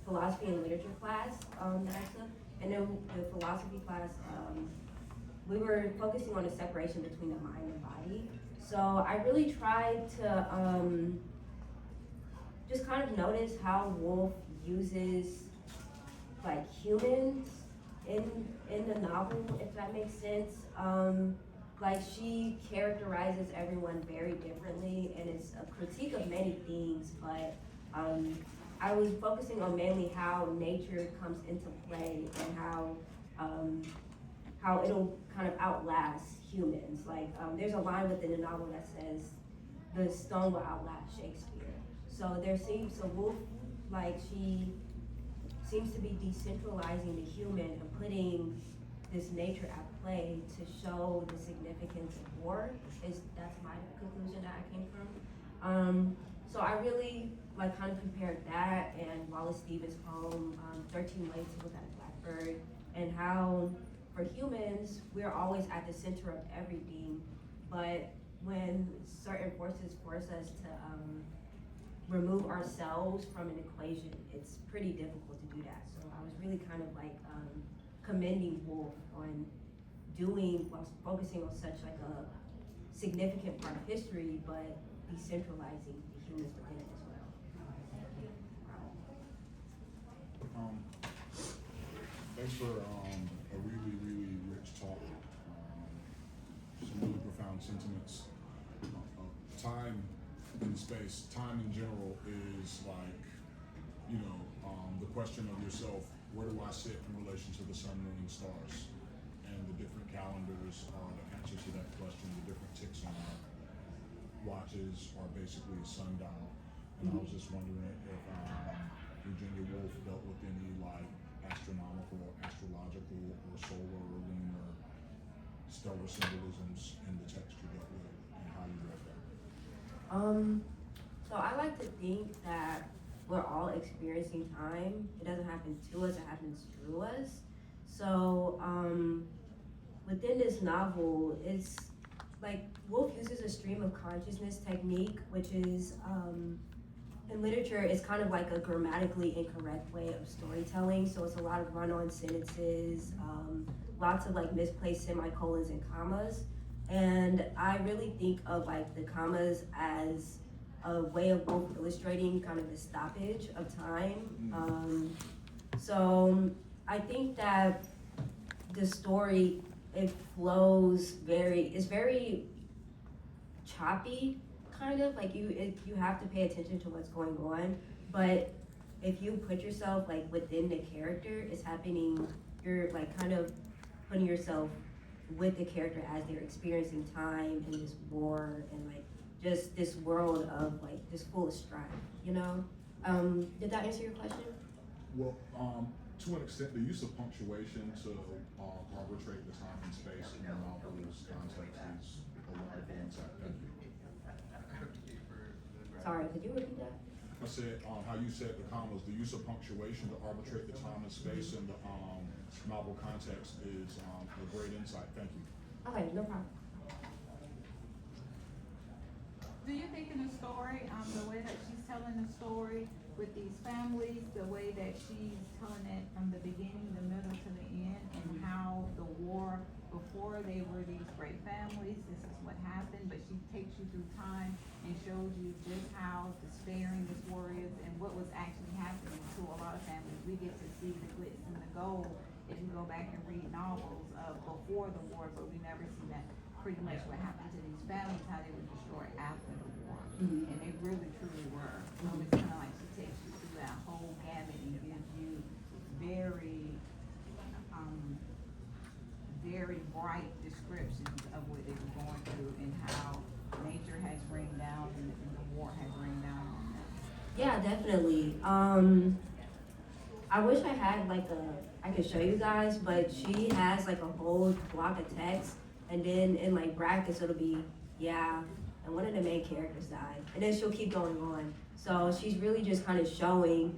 philosophy and literature class that I took, and then the philosophy class, we were focusing on the separation between the mind and body. So I really tried to just kind of notice how Wolf uses like humans in the novel, if that makes sense. Like she characterizes everyone very differently, and it's a critique of many things. But I was focusing on mainly how nature comes into play and how it'll kind of outlast humans. Like there's a line within the novel that says, "The stone will outlast Shakespeare." So Wolf, like she seems to be decentralizing the human and putting this nature at play to show the significance of war. That's my conclusion that I came from. So I really like kind of compared that and Wallace Stevens' poem, 13 Ways to Look at a Blackbird, and how for humans, we're always at the center of everything, but when certain forces force us to remove ourselves from an equation, it's pretty difficult to do that. So I was really kind of like commending Wolf on focusing on such like a significant part of history, but decentralizing the humans within it as well. Thanks for a really, really rich talk. Some really profound sentiments. Time and space, time in general is like, the question of yourself, where do I sit in relation to the sun, moon, and stars? And the different calendars are the answer to that question. The different ticks on our watches are basically a sundial. And I was just wondering if Virginia Woolf dealt with any like astronomical, astrological, or solar or lunar stellar symbolisms in the text you dealt with, and how you read that. So I like to think that we're all experiencing time. It doesn't happen to us, it happens through us. So within this novel, it's like Wolf uses a stream of consciousness technique, which is in literature, it's kind of like a grammatically incorrect way of storytelling. So it's a lot of run-on sentences, lots of like misplaced semicolons and commas. And I really think of like the commas as a way of both illustrating kind of the stoppage of time. So I think that the story, it flows it's very choppy, kind of like you have to pay attention to what's going on. But if you put yourself like within the character, it's happening. You're like kind of putting yourself with the character as they're experiencing time and this war and like just this world of like just full of strife, you know? Did that answer your question? Well, to an extent, the use of punctuation to arbitrate the time and space in the novel's context is a wonderful insight. Thank you. Sorry, could you repeat that? I said how you said the commas, the use of punctuation to arbitrate the time and space in the novel context is a great insight. Thank you. Okay, no problem. Do you think in the story, the way that she's telling the story with these families, the way that she's telling it from the beginning, the middle to the end, and how the war, before they were these great families, this is what happened, but she takes you through time and shows you just how despairing this war is and what was actually happening to a lot of families. We get to see the glitz and the gold if you go back and read novels of before the war, but we never see that pretty much what happened to these families, how they were destroyed after the war. And they really truly were. So it's kind of like she takes you through that whole gamut and gives you very, very bright descriptions of what they were going through and how nature has rained down and the war has rained down on them. Yeah, definitely. I wish I had like I could show you guys, but she has like a whole block of text, and then in like brackets it'll be, yeah, and one of the main characters died. And then she'll keep going on. So she's really just kind of showing